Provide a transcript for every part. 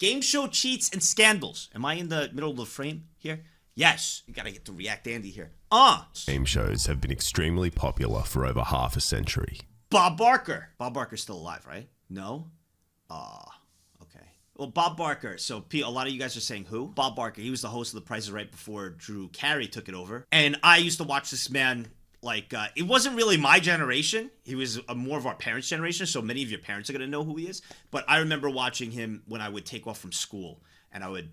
Game show cheats and scandals. Am I in the middle of the frame here? Yes. You gotta get to React Andy here. Game shows have been extremely popular for over half a century. Bob Barker. Bob Barker's still alive, right? No? Okay. Well, Bob Barker. So a lot of you guys are saying who? Bob Barker. He was the host of The Price is Right before Drew Carey took it over. And I used to watch this man. Like, it wasn't really my generation. He was more of our parents' generation, so many of your parents are going to know who he is. But I remember watching him when I would take off from school, and I would,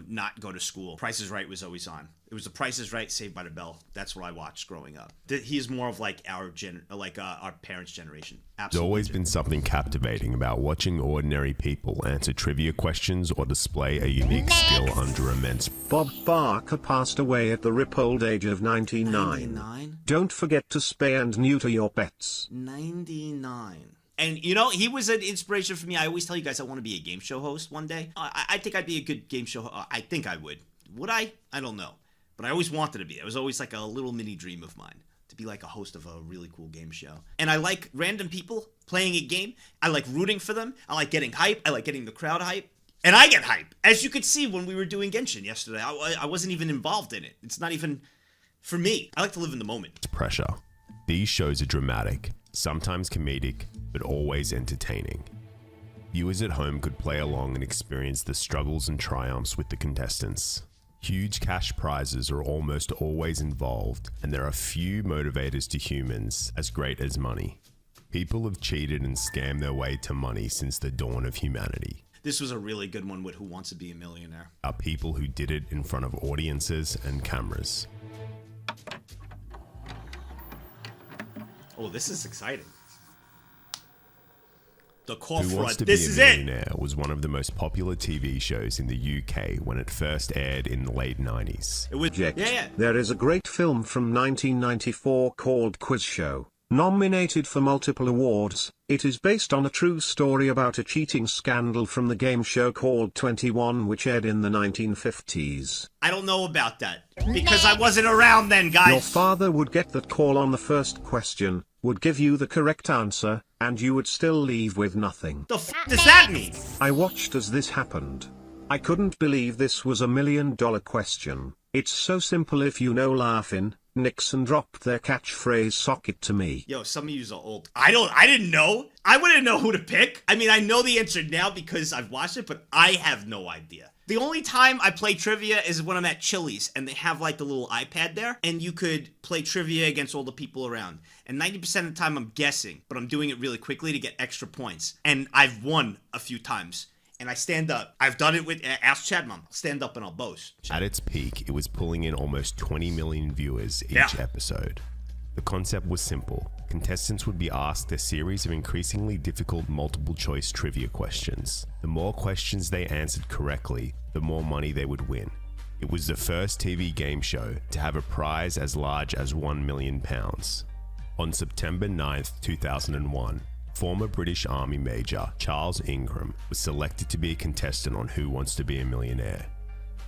not go to school. Price is Right was always on. It was The Price is Right, Saved by the Bell. That's what I watched growing up. He's more of like our parents' generation. Absolutely. There's always been something captivating about watching ordinary people answer trivia questions or display a unique skill under immense. Bob Barker passed away at the ripe old age of 99. 99? Don't forget to spay and neuter your pets. 99. And, he was an inspiration for me. I always tell you guys I want to be a game show host one day. I think I'd be a good game show host. I think I would. Would I? I don't know. But I always wanted to be. It was always like a little mini dream of mine to be like a host of a really cool game show. And I like random people playing a game. I like rooting for them. I like getting hype. I like getting the crowd hype. And I get hype. As you could see when we were doing Genshin yesterday, I wasn't even involved in it. It's not even for me. I like to live in the moment. Pressure. These shows are dramatic, sometimes comedic, but always entertaining. Viewers at home could play along and experience the struggles and triumphs with the contestants. Huge cash prizes are almost always involved, and there are few motivators to humans as great as money. People have cheated and scammed their way to money since the dawn of humanity. This was a really good one with Who Wants to Be a Millionaire. Are people who did it in front of audiences and cameras. Oh, this is exciting. The call Who Wants front. to This Be is a it. Millionaire was one of the most popular TV shows in the UK when it first aired in the late 90s. It was, yeah. There is a great film from 1994 called Quiz Show, nominated for multiple awards. It is based on a true story about a cheating scandal from the game show called 21, which aired in the 1950s. I don't know about that because I wasn't around then, guys. Your father would get that call on the first question, would give you the correct answer, and you would still leave with nothing. The f does that mean? I watched as this happened. I couldn't believe this was $1 million question. It's so simple if you know laughing. Nixon dropped their catchphrase "sock it to me." Yo, some of yous are old. I didn't know. I wouldn't know who to pick. I mean, I know the answer now because I've watched it, but I have no idea. The only time I play trivia is when I'm at Chili's and they have like the little iPad there and you could play trivia against all the people around. And 90% of the time I'm guessing, but I'm doing it really quickly to get extra points. And I've won a few times. And I stand up. I've done it with Ask Chad Mom. Stand up and I'll boast. At its peak, it was pulling in almost 20 million viewers each episode. The concept was simple. Contestants would be asked a series of increasingly difficult multiple-choice trivia questions. The more questions they answered correctly, the more money they would win. It was the first TV game show to have a prize as large as £1 million. On September 9th, 2001, former British Army Major Charles Ingram was selected to be a contestant on Who Wants to Be a Millionaire.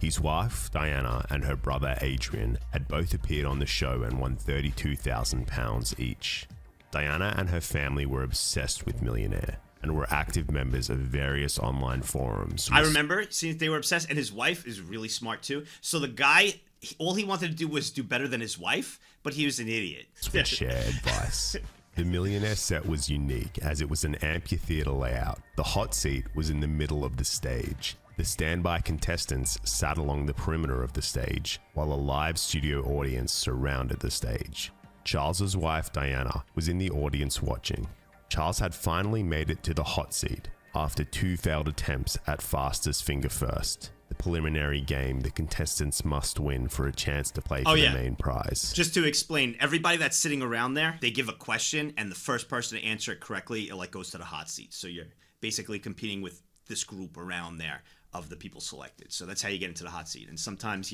His wife, Diana, and her brother, Adrian, had both appeared on the show and won £32,000 each. Diana and her family were obsessed with Millionaire and were active members of various online forums. I remember seeing they were obsessed, and his wife is really smart too. So the guy, all he wanted to do was do better than his wife, but he was an idiot. Would share advice. The Millionaire set was unique as it was an amphitheater layout. The hot seat was in the middle of the stage. The standby contestants sat along the perimeter of the stage, while a live studio audience surrounded the stage. Charles's wife, Diana, was in the audience watching. Charles had finally made it to the hot seat after 2 failed attempts at fastest finger first, the preliminary game the contestants must win for a chance to play for the main prize. Just to explain, everybody that's sitting around there, they give a question, and the first person to answer it correctly, it goes to the hot seat. So you're basically competing with this group around there of the people selected. So that's how you get into the hot seat. And sometimes,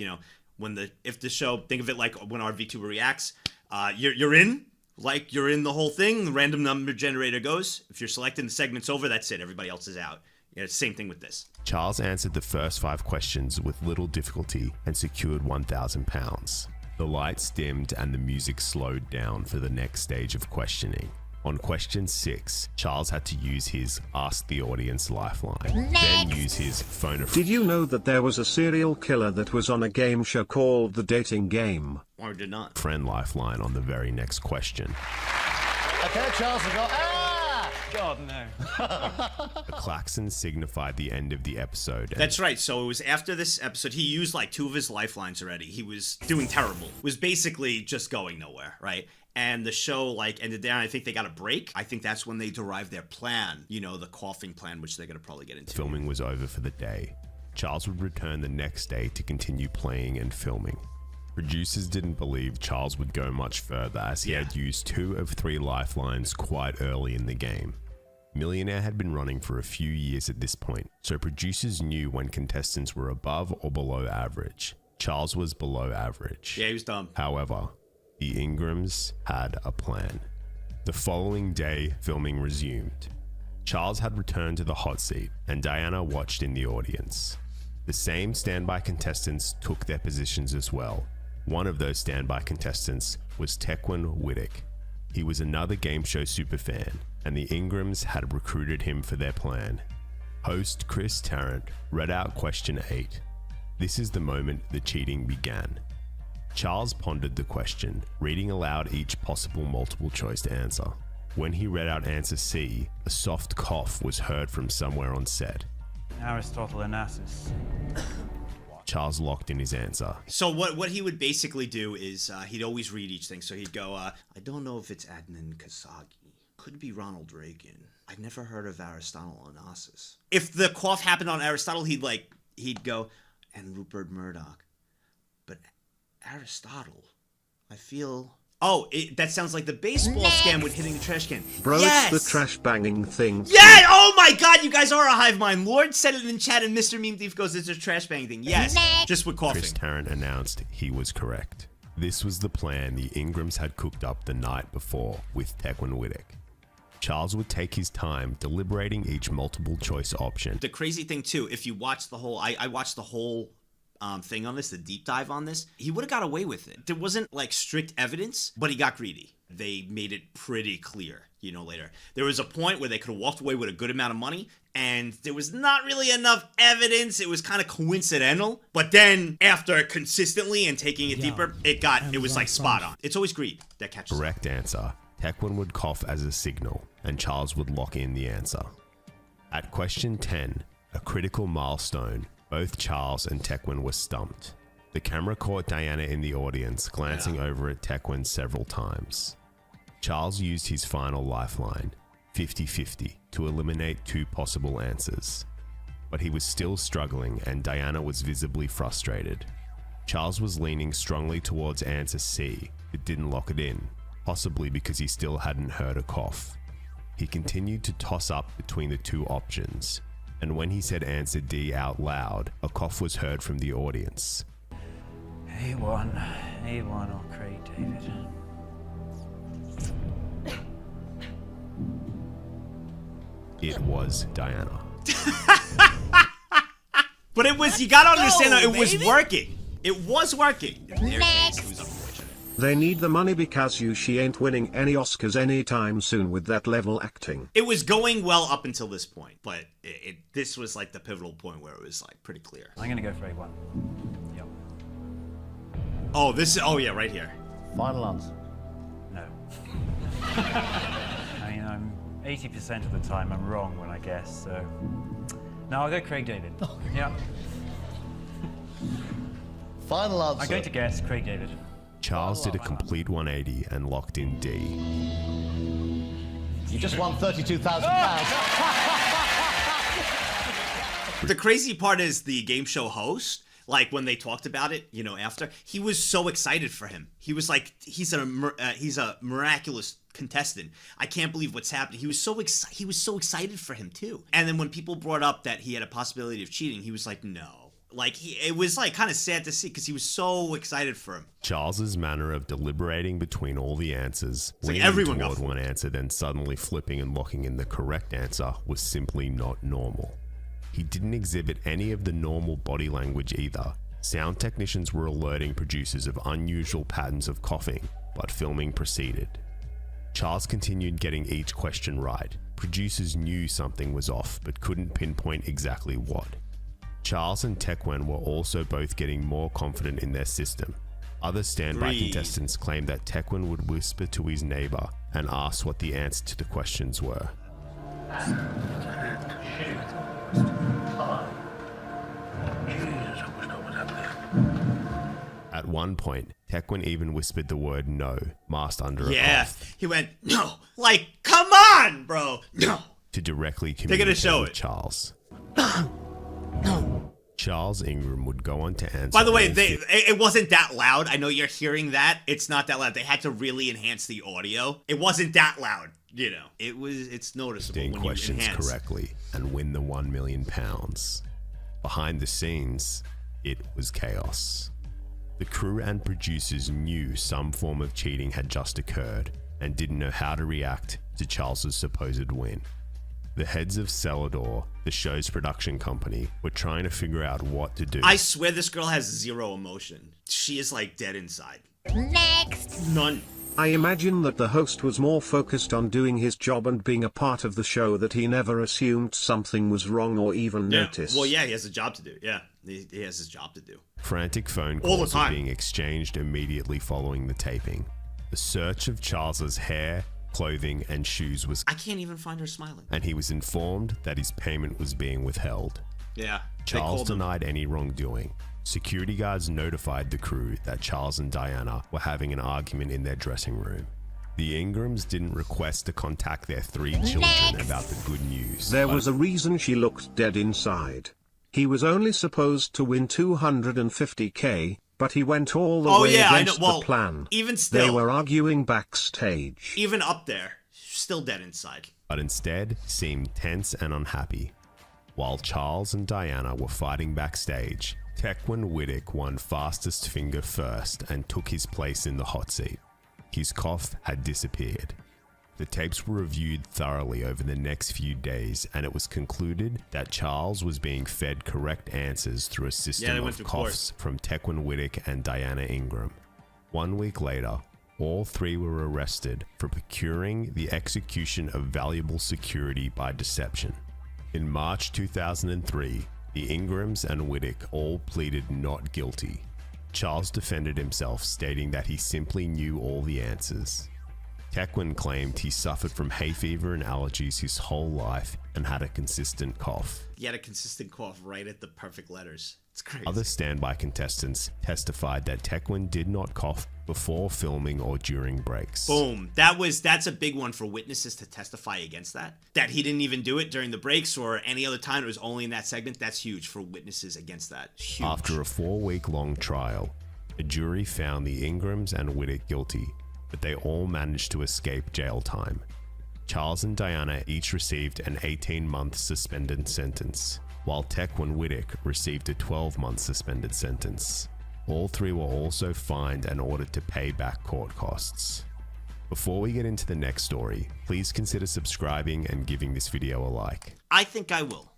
if the show, think of it like when our VTuber reacts, you're in. Like you're in the whole thing, the random number generator goes. If you're selected, the segment's over, that's it. Everybody else is out. Same thing with this. Charles answered the first 5 questions with little difficulty and secured £1,000. The lights dimmed and the music slowed down for the next stage of questioning. On question 6, Charles had to use his Ask the Audience lifeline, then use his phone a friend. Did you know that there was a serial killer that was on a game show called The Dating Game? Or did not. Friend lifeline on the very next question. Okay, Charles has got... God, no. A klaxon signified the end of the episode. That's right. So it was after this episode. He used like 2 of his lifelines already. He was doing terrible. It was basically just going nowhere, right? And the show like ended there. And I think they got a break. I think that's when they derived their plan. You know, the coughing plan, which they're going to probably get into. Filming was over for the day. Charles would return the next day to continue playing and filming. Producers didn't believe Charles would go much further as he had used 2 of 3 lifelines quite early in the game. Millionaire had been running for a few years at this point, so producers knew when contestants were above or below average. Charles was below average. Yeah, he was dumb. However, the Ingrams had a plan. The following day, filming resumed. Charles had returned to the hot seat, and Diana watched in the audience. The same standby contestants took their positions as well. One of those standby contestants was Tequan Wittick. He was another game show superfan, and the Ingrams had recruited him for their plan. Host Chris Tarrant read out question 8. This is the moment the cheating began. Charles pondered the question, reading aloud each possible multiple choice answer. When he read out answer C, a soft cough was heard from somewhere on set. Aristotle and Nagzz. Charles locked in his answer. So what he would basically do is he'd always read each thing. So he'd go, I don't know if it's Adnan Kasagi. Could be Ronald Reagan. I'd never heard of Aristotle Onassis. If the cough happened on Aristotle, he'd go, and Rupert Murdoch. But Aristotle, I feel... Oh, that sounds like the baseball scam with hitting the trash can. Bro, yes! it's the trash banging thing. Yeah! Oh my god, you guys are a hive mind. Lord said it in chat and Mr. Meme Thief goes, it's a trash banging thing. Yes, just with coughing. Chris Tarrant announced he was correct. This was the plan the Ingrams had cooked up the night before with Tequan Wittick. Charles would take his time deliberating each multiple choice option. The crazy thing too, if you watch the whole, I watched the whole thing on this, the deep dive on this, he would have got away with it. There wasn't like strict evidence, but he got greedy. They made it pretty clear, you know, later. There was a point where they could have walked away with a good amount of money, and there was not really enough evidence. It was kind of coincidental. But then after consistently and taking it deeper, it was like spot on. It's always greed that catches up. Correct answer. Tequan would cough as a signal, and Charles would lock in the answer. At question 10, a critical milestone, both Charles and Tequan were stumped. The camera caught Diana in the audience, glancing over at Tequan several times. Charles used his final lifeline, 50-50, to eliminate 2 possible answers. But he was still struggling, and Diana was visibly frustrated. Charles was leaning strongly towards answer C, but didn't lock it in, possibly because he still hadn't heard a cough. He continued to toss up between the 2 options, and when he said answer D out loud, a cough was heard from the audience. A1 or Craig David. It was Diana. But it was, you gotta understand, it was working. It was working. In their case, it was unfortunate. They need the money because she ain't winning any Oscars anytime soon with that level acting. It was going well up until this point, but this was like the pivotal point where it was like pretty clear. I'm gonna go for A1. Yep. Oh yeah, right here. Final answer. No. I mean, I'm 80% of the time I'm wrong when I guess, so... No, I'll go Craig David. Yeah. Final answer. I'm going to guess Craig David. Charles did a complete 180 and locked in D. You just won £32,000. The crazy part is the game show host, like when they talked about it, you know, after, he was so excited for him. He was like, he's a miraculous contestant. I can't believe what's happening. He was so excited for him too. And then when people brought up that he had a possibility of cheating, he was like, no. Like, it was like kind of sad to see because he was so excited for him. Charles's manner of deliberating between all the answers, like leaning toward one answer, then suddenly flipping and locking in the correct answer, was simply not normal. He didn't exhibit any of the normal body language either. Sound technicians were alerting producers of unusual patterns of coughing, but filming proceeded. Charles continued getting each question right. Producers knew something was off, but couldn't pinpoint exactly what. Charles and Tequan were also both getting more confident in their system. Other standby contestants claimed that Tequan would whisper to his neighbor and ask what the answer to the questions were. At one point, Tequan even whispered the word no, masked under a cough. He went, no. Like, come on, bro. No. To directly They're communicate gonna show with it. Charles. Charles Ingram would go on to answer. By the way, it wasn't that loud. I know you're hearing that. It's not that loud. They had to really enhance the audio. It wasn't that loud, you know. It's noticeable when questions you enhance. correctly and win the £1 million. Behind the scenes, it was chaos. The crew and producers knew some form of cheating had just occurred and didn't know how to react to Charles's supposed win. The heads of Celador, the show's production company, were trying to figure out what to do. I swear this girl has zero emotion. She is like dead inside. Next. None. I imagine that the host was more focused on doing his job and being a part of the show that he never assumed something was wrong or even noticed. Well, yeah, he has a job to do. Yeah, he has his job to do. Frantic phone All the calls were time. being exchanged immediately following the taping. The search of Charles's hair, clothing, and shoes was, I can't even find her smiling. and he was informed that his payment was being withheld. Yeah. Charles denied any wrongdoing. Security guards notified the crew that Charles and Diana were having an argument in their dressing room. The Ingrams didn't request to contact their 3 children about the good news. There was a reason she looked dead inside. He was only supposed to win 250k, but he went all the way against the plan. Even still, They were arguing backstage. even up there, still dead inside. But instead seemed tense and unhappy. While Charles and Diana were fighting backstage, Tequan Whittick won fastest finger first and took his place in the hot seat. His cough had disappeared. The tapes were reviewed thoroughly over the next few days, and it was concluded that Charles was being fed correct answers through a system of coughs from Tequan Whittick and Diana Ingram. 1 week later, all 3 were arrested for procuring the execution of valuable security by deception. In March 2003, the Ingrams and Whittick all pleaded not guilty. Charles defended himself, stating that he simply knew all the answers. Tequan claimed he suffered from hay fever and allergies his whole life and had a consistent cough. He had a consistent cough right at the perfect letters. It's crazy. Other standby contestants testified that Tequan did not cough before filming or during breaks. Boom. That's a big one for witnesses to testify against that. That he didn't even do it during the breaks or any other time. It was only in that segment. That's huge for witnesses against that. Huge. After a 4-week-long trial, a jury found the Ingrams and Whittick guilty, but they all managed to escape jail time. Charles and Diana each received an 18-month suspended sentence, while Tequan Whittick received a 12-month suspended sentence. All 3 were also fined and ordered to pay back court costs. Before we get into the next story, please consider subscribing and giving this video a like. I think I will.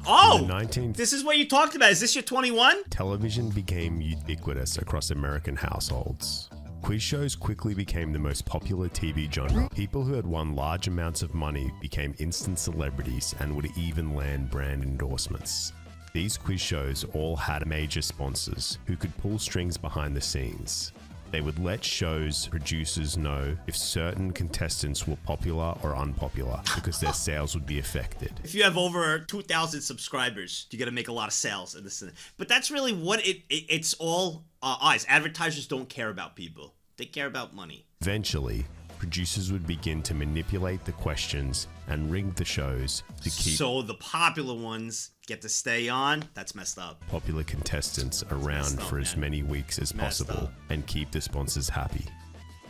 Oh! In the 19th This is what you talked about. Is this your 21? television became ubiquitous across American households. Quiz shows quickly became the most popular TV genre. People who had won large amounts of money became instant celebrities and would even land brand endorsements. These quiz shows all had major sponsors who could pull strings behind the scenes. They would let shows producers know if certain contestants were popular or unpopular because their sales would be affected. If you have over 2,000 subscribers, you got to make a lot of sales. And this, but that's really what it's all eyes. Advertisers don't care about people. They care about money. Eventually, producers would begin to manipulate the questions and rig the shows to keep So the popular ones get to stay on. That's messed up. popular contestants around for as many weeks as possible and keep the sponsors happy.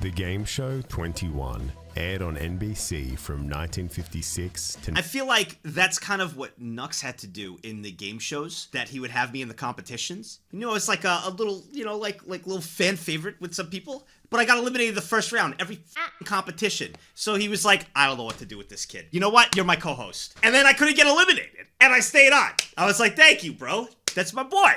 The game show 21 aired on NBC from 1956 to... I feel like that's kind of what Nagzz had to do in the game shows, that he would have me in the competitions. You know, it's like a little, you know, like little fan favorite with some people. But I got eliminated the first round, every competition. So he was like, I don't know what to do with this kid. You know what? You're my co-host. And then I couldn't get eliminated. And I stayed on. I was like, thank you, bro. That's my boy.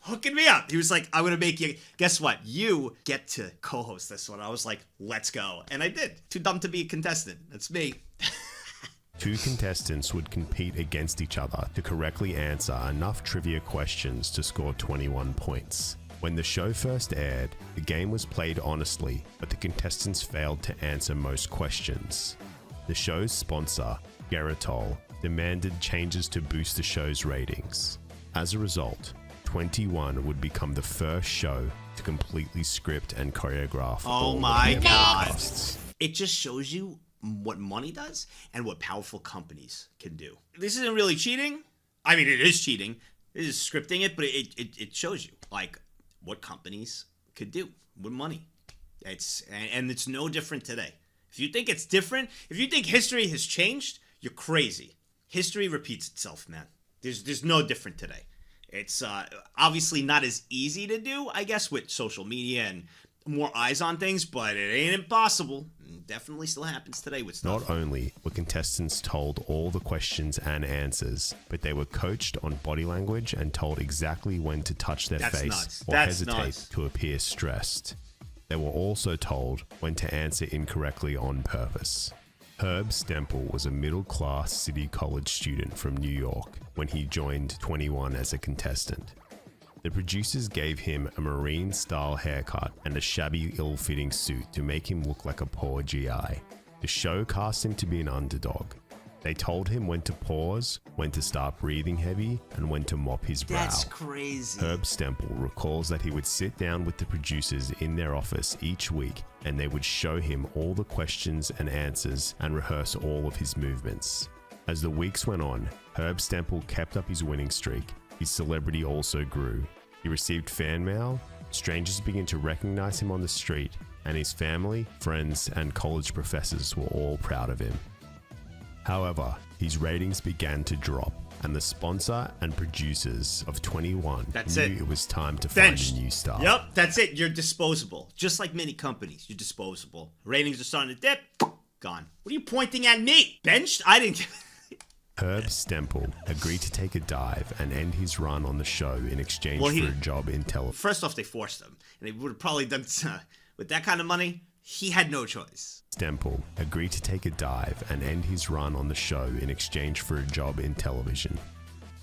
hooking me up. He was like, I'm going to make you, guess what? You get to co-host this one. I was like, let's go. And I did. Too dumb to be a contestant. That's me. 2 contestants would compete against each other to correctly answer enough trivia questions to score 21 points. When the show first aired, the game was played honestly, but the contestants failed to answer most questions. The show's sponsor, Geritol, demanded changes to boost the show's ratings. As a result, 21 would become the first show to completely script and choreograph all my of their God. podcasts. It just shows you what money does and what powerful companies can do. This isn't really cheating. I mean, it is cheating. It is scripting it, but it shows you like what companies could do with money. And it's no different today. If you think it's different, if you think history has changed, you're crazy. History repeats itself, man. There's no different today. It's obviously not as easy to do, I guess, with social media and more eyes on things, but it ain't impossible. It definitely still happens today with stuff. Not only were contestants told all the questions and answers, but they were coached on body language and told exactly when to touch their That's face nuts. or That's hesitate nuts. to appear stressed. They were also told when to answer incorrectly on purpose. Herb Stemple was a middle-class city college student from New York when he joined 21 as a contestant. The producers gave him a Marine-style haircut and a shabby, ill-fitting suit to make him look like a poor GI. The show cast him to be an underdog. They told him when to pause, when to start breathing heavy, and when to mop his brow. That's crazy. Herb Stemple recalls that he would sit down with the producers in their office each week and they would show him all the questions and answers and rehearse all of his movements. As the weeks went on, Herb Stemple kept up his winning streak. His celebrity also grew. He received fan mail, strangers began to recognize him on the street, and his family, friends, and college professors were all proud of him. However, his ratings began to drop, and the sponsor and producers of 21 knew it was time to Benched. find a new star. Yep, that's it. You're disposable. Just like many companies, you're disposable. Ratings are starting to dip. Gone. What are you pointing at me? Benched? I didn't. Herb Stemple agreed to take a dive and end his run on the show in exchange for a job in television. First off, they forced him, and they would have probably done with that kind of money. He had no choice. Stemple agreed to take a dive and end his run on the show in exchange for a job in television.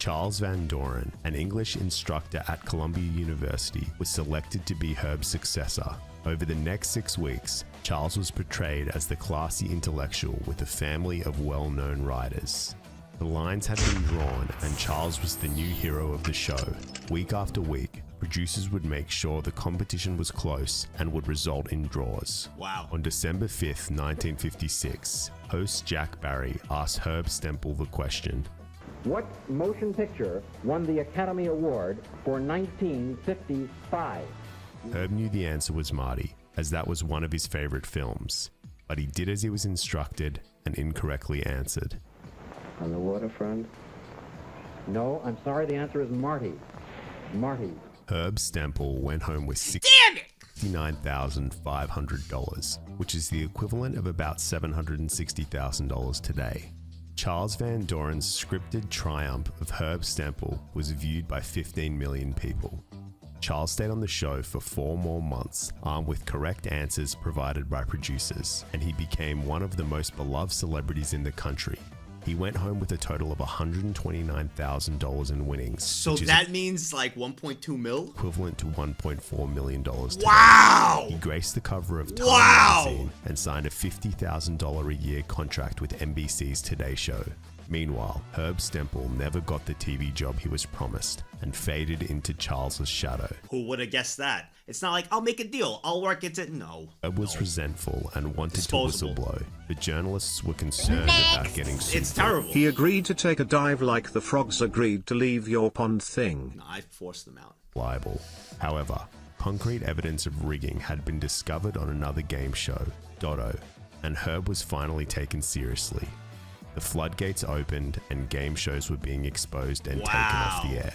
Charles Van Doren, an English instructor at Columbia University, was selected to be Herb's successor. Over the next 6 weeks, Charles was portrayed as the classy intellectual with a family of well-known writers. The lines had been drawn, and Charles was the new hero of the show. Week after week, producers would make sure the competition was close and would result in draws. Wow. On December 5th, 1956, host Jack Barry asked Herb Stemple the question, What motion picture won the Academy Award for 1955? Herb knew the answer was Marty, as that was one of his favorite films, but he did as he was instructed and incorrectly answered. On the waterfront? No, I'm sorry, the answer is Marty. Marty. Herb Stemple went home with Damn it! $69,500, which is the equivalent of about $760,000 today. Charles Van Doren's scripted triumph of Herb Stemple was viewed by 15 million people. Charles stayed on the show for 4 more months, armed with correct answers provided by producers, and he became one of the most beloved celebrities in the country. He went home with a total of $129,000 in winnings. So that means like 1.2 mil? Equivalent to $1.4 million today. Wow! He graced the cover of Time Wow! magazine and signed a $50,000 a year contract with NBC's Today Show. Meanwhile, Herb Stemple never got the TV job he was promised and faded into Charles's shadow. Who would have guessed that? It's not like, I'll make a deal, I'll work it. No. Herb was resentful and wanted Disposable. to whistleblow, but journalists were concerned about getting sued. It's terrible. He agreed to take a dive like the frogs agreed to leave your pond thing. No, I forced them out. Liable. However, concrete evidence of rigging had been discovered on another game show, Dotto, and Herb was finally taken seriously. The floodgates opened and game shows were being exposed and taken off the air.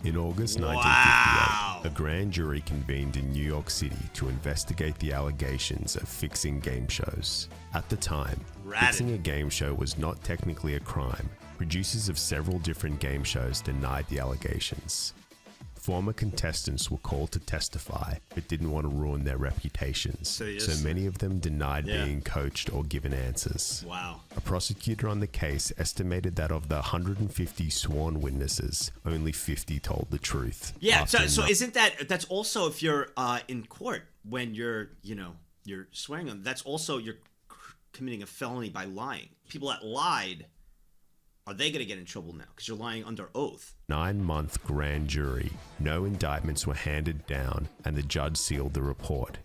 In August 1958, a grand jury convened in New York City to investigate the allegations of fixing game shows. At the time, fixing a game show was not technically a crime. Producers of several different game shows denied the allegations. Former contestants were called to testify, but didn't want to ruin their reputations. So many of them denied being coached or given answers. Wow. A prosecutor on the case estimated that of the 150 sworn witnesses, only 50 told the truth. Yeah, so isn't that's also if you're in court when you're swearing on, that's also you're committing a felony by lying. People that lied, are they going to get in trouble now? Because you're lying under oath. 9-month grand jury. No indictments were handed down, and the judge sealed the report.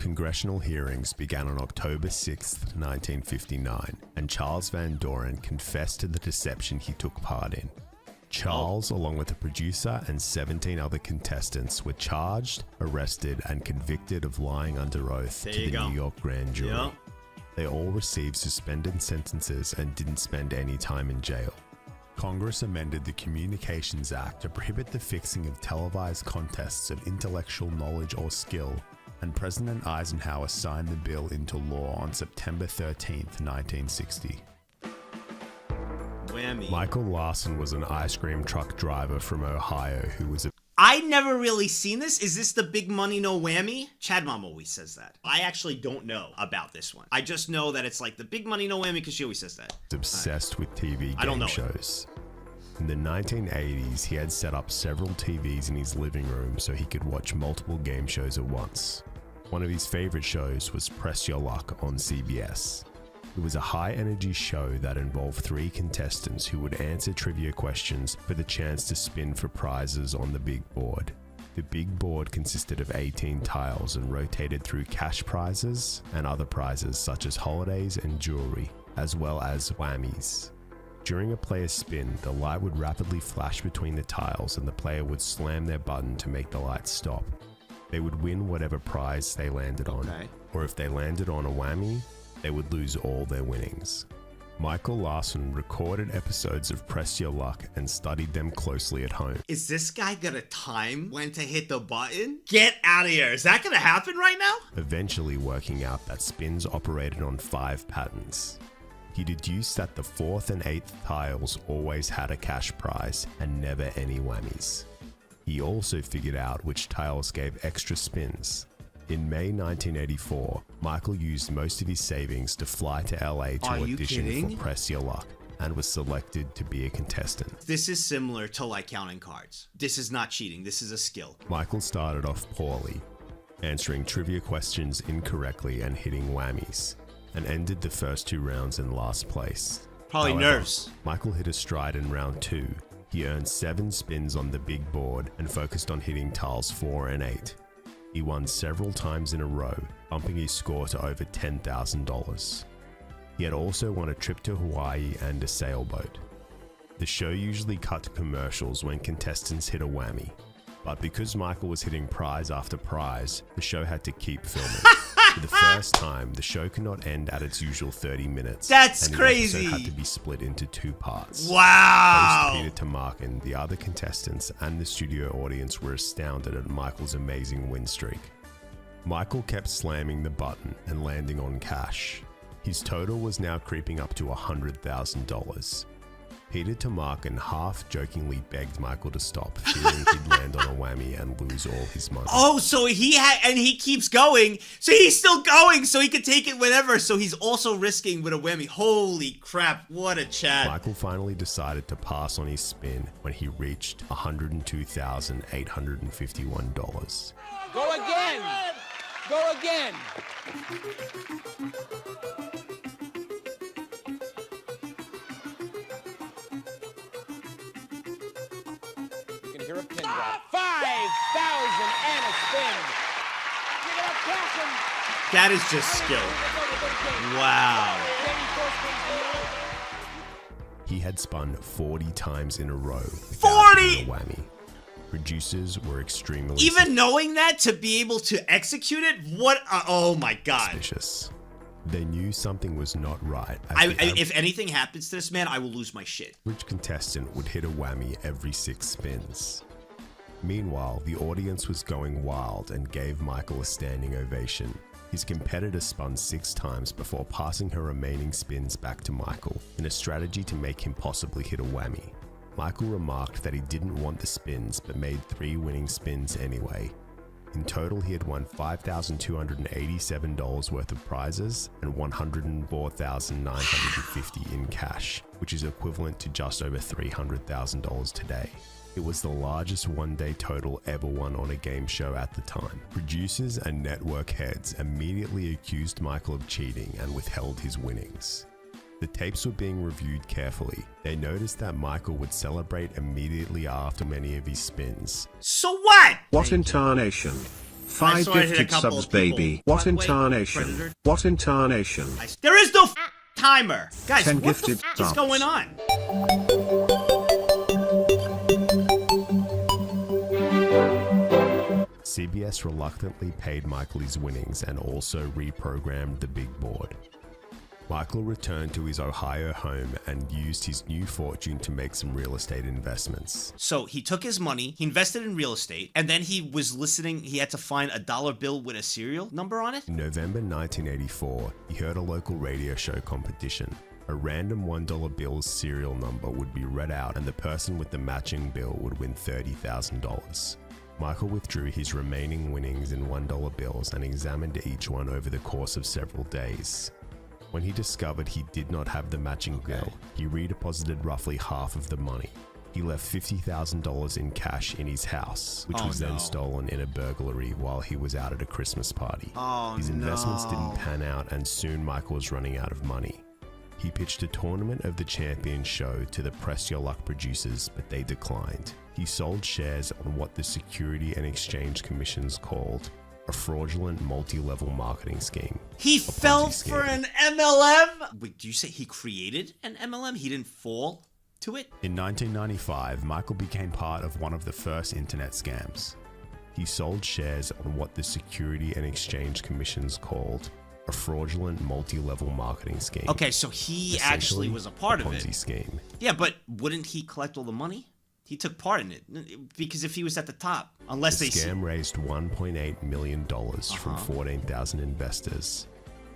Congressional hearings began on October 6, 1959, and Charles Van Doren confessed to the deception he took part in. Charles, along with the producer and 17 other contestants, were charged, arrested, and convicted of lying under oath to the New York grand jury. Yep. They all received suspended sentences and didn't spend any time in jail. Congress amended the Communications Act to prohibit the fixing of televised contests of intellectual knowledge or skill, and President Eisenhower signed the bill into law on September 13, 1960. Whammy. Michael Larson was an ice cream truck driver from Ohio who was a I never really seen this. Is this the big money, no whammy? Chad Mom always says that. I actually don't know about this one. I just know that it's like the big money, no whammy, because she always says that. obsessed with TV game shows. In the 1980s, he had set up several TVs in his living room so he could watch multiple game shows at once. One of his favorite shows was Press Your Luck on CBS. It was a high-energy show that involved 3 contestants who would answer trivia questions for the chance to spin for prizes on the big board. The big board consisted of 18 tiles and rotated through cash prizes and other prizes such as holidays and jewelry, as well as whammies. During a player's spin, the light would rapidly flash between the tiles and the player would slam their button to make the light stop. They would win whatever prize they landed on, or if they landed on a whammy, they would lose all their winnings. Michael Larson recorded episodes of Press Your Luck and studied them closely at home. Is this guy gonna time when to hit the button? Get out of here. Is that gonna happen right now? Eventually working out that spins operated on 5 patterns. He deduced that the 4th and 8th tiles always had a cash prize and never any whammies. He also figured out which tiles gave extra spins. In May 1984, Michael used most of his savings to fly to LA to audition for Press Your Luck and was selected to be a contestant. This is similar to like counting cards. This is not cheating. This is a skill. Michael started off poorly, answering trivia questions incorrectly and hitting whammies, and ended the first 2 rounds in last place. Probably nerves. Michael hit a stride in round 2. He earned 7 spins on the big board and focused on hitting tiles 4 and 8. He won several times in a row, bumping his score to over $10,000. He had also won a trip to Hawaii and a sailboat. The show usually cut to commercials when contestants hit a whammy, but because Michael was hitting prize after prize, the show had to keep filming. For the first time, the show could not end at its usual 30 minutes. That's and the crazy. episode had to be split into 2 parts. Wow. Host Peter Tamarkin, the other contestants, and the studio audience were astounded at Michael's amazing win streak. Michael kept slamming the button and landing on cash. His total was now creeping up to $100,000. Peter Tamarkin half-jokingly begged Michael to stop, fearing he'd land on a whammy and lose all his money. Oh, so he keeps going, so he's still going, so he could take it whenever, so he's also risking with a whammy. Holy crap, what a chat. Michael finally decided to pass on his spin when he reached $102,851. Go again! Go again! Hear a pin drop. 5,000 and a spin. Give it up, Casson. That is just skill. Wow. He had spun 40 times in a row. 40! A whammy. Producers were extremely Even knowing that, to be able to execute it, what? Oh my god. suspicious. They knew something was not right. If anything happens to this man, I will lose my shit. Average contestant would hit a whammy every 6 spins. Meanwhile, the audience was going wild and gave Michael a standing ovation. His competitor spun 6 times before passing her remaining spins back to Michael in a strategy to make him possibly hit a whammy. Michael remarked that he didn't want the spins but made 3 winning spins anyway. In total, he had won $5,287 worth of prizes and $104,950 in cash, which is equivalent to just over $300,000 today. It was the largest one-day total ever won on a game show at the time. Producers and network heads immediately accused Michael of cheating and withheld his winnings. The tapes were being reviewed carefully. They noticed that Michael would celebrate immediately after many of his spins. So what? What intarnation? 5 saw it hit a gifted couple subs, of people. baby. By What the way, intarnation? Predator. What intarnation? There is no timer. Guys, 10 what the gifted is subs. going on? CBS reluctantly paid Michael his winnings and also reprogrammed the big board. Michael returned to his Ohio home and used his new fortune to make some real estate investments. So he took his money, he invested in real estate, and then he was listening. He had to find a dollar bill with a serial number on it. In November 1984, he heard a local radio show competition. A random $1 bill's serial number would be read out and the person with the matching bill would win $30,000. Michael withdrew his remaining winnings in $1 bills and examined each one over the course of several days. When he discovered he did not have the matching bill, he redeposited roughly half of the money. He left $50,000 in cash in his house, which was then stolen in a burglary while he was out at a Christmas party. His investments didn't pan out and soon Michael was running out of money. He pitched a Tournament of the Champions show to the Press Your Luck producers, but they declined. He sold shares on what the Security and Exchange Commissions called a fraudulent multi-level marketing scheme. He fell for an MLM? Wait, do you say he created an MLM? He didn't fall to it? In 1995, Michael became part of one of the first internet scams. He sold shares on what the Security and Exchange Commissions called a fraudulent multi-level marketing scheme. Okay, so he actually was a part of Ponzi it. scheme. Yeah, but wouldn't he collect all the money? He took part in it because if he was at the top, unless The they scam raised $1.8 million from 14,000 investors.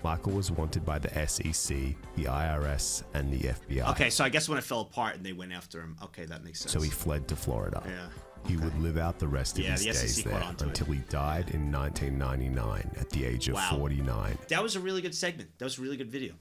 Michael was wanted by the SEC, the IRS, and the FBI. Okay, so I guess when it fell apart and they went after him, okay, that makes sense. So he fled to Florida. Yeah. He would live out the rest of his the SEC days caught there onto it. until he died in 1999 at the age of 49. That was a really good segment. That was a really good video.